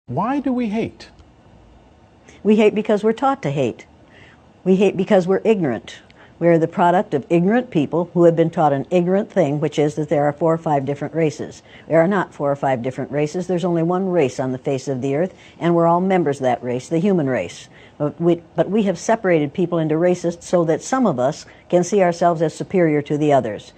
Why do we hate? We hate because we're taught to hate. We hate because we're ignorant. We are the product of ignorant people who have been taught an ignorant thing, which is that there are 4 or 5 different races. There are not 4 or 5 different races. There's only one race on the face of the earth, and we're all members of that race, the human race. But we have separated people into races so that some of us can see ourselves as superior to the others.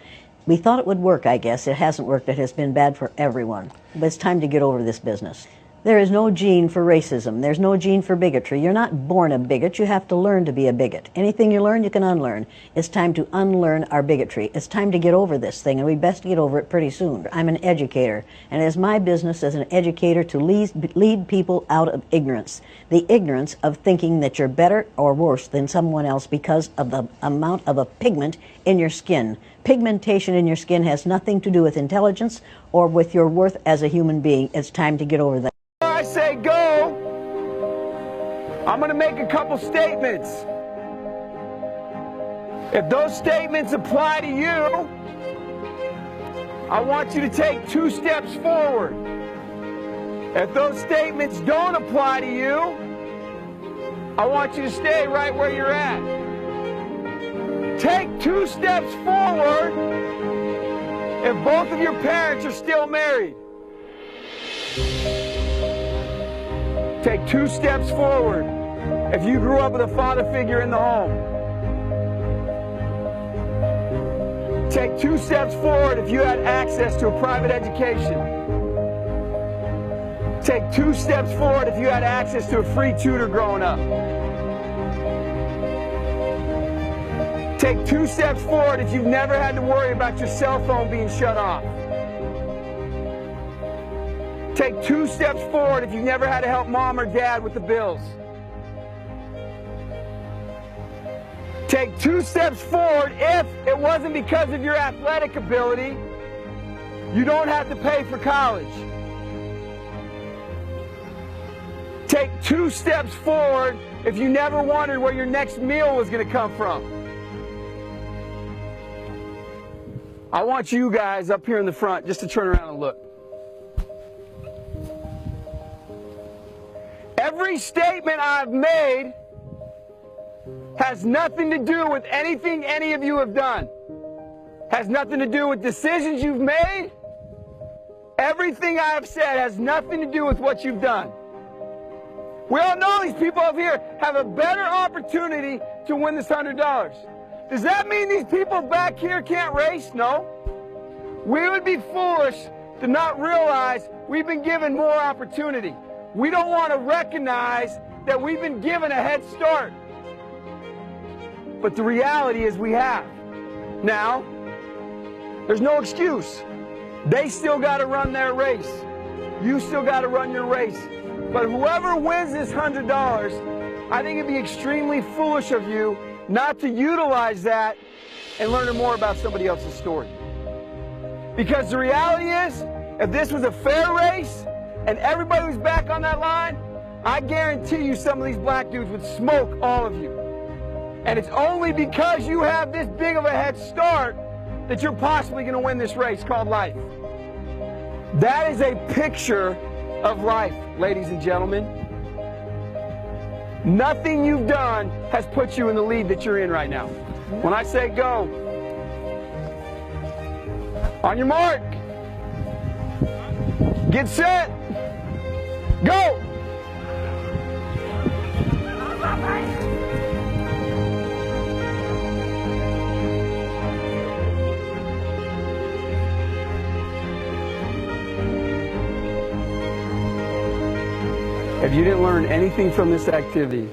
We thought it would work, I guess. It hasn't worked. It has been bad for everyone. But it's time to get over this business. There is no gene for racism. There's no gene for bigotry. You're not born a bigot. You have to learn to be a bigot. Anything you learn, you can unlearn. It's time to unlearn our bigotry. It's time to get over this thing, and we best get over it pretty soon. I'm an educator, and it is my business as an educator to lead people out of ignorance. The ignorance of thinking that you're better or worse than someone else because of the amount of a pigment in your skin. Pigmentation in your skin has nothing to do with intelligence or with your worth as a human being. It's time to get over that. I say go, I'm going to make a couple statements. If those statements apply to you, I want you to take 2 steps forward. If those statements don't apply to you, I want you to stay right where you're at. Take 2 steps forward if both of your parents are still married. Take 2 steps forward if you grew up with a father figure in the home. Take 2 steps forward if you had access to a private education. Take 2 steps forward if you had access to a free tutor growing up. Take 2 steps forward if you've never had to worry about your cell phone being shut off. Take 2 steps forward if you've never had to help mom or dad with the bills. Take 2 steps forward if it wasn't because of your athletic ability, you don't have to pay for college. Take 2 steps forward if you never wondered where your next meal was going to come from. I want you guys up here in the front just to turn around and look. Every statement I've made has nothing to do with anything any of you have done. Has nothing to do with decisions you've made. Everything I have said has nothing to do with what you've done. We all know these people up here have a better opportunity to win this $100. Does that mean these people back here can't race? No. We would be foolish to not realize we've been given more opportunity. We don't want to recognize that we've been given a head start. But the reality is we have. Now, there's no excuse. They still got to run their race. You still got to run your race. But whoever wins this $100, I think it'd be extremely foolish of you not to utilize that and learn more about somebody else's story. Because the reality is, if this was a fair race, and everybody who's back on that line, I guarantee you some of these black dudes would smoke all of you. And it's only because you have this big of a head start that you're possibly going to win this race called life. That is a picture of life, ladies and gentlemen. Nothing you've done has put you in the lead that you're in right now. When I say go, on your mark, get set, go! If you didn't learn anything from this activity,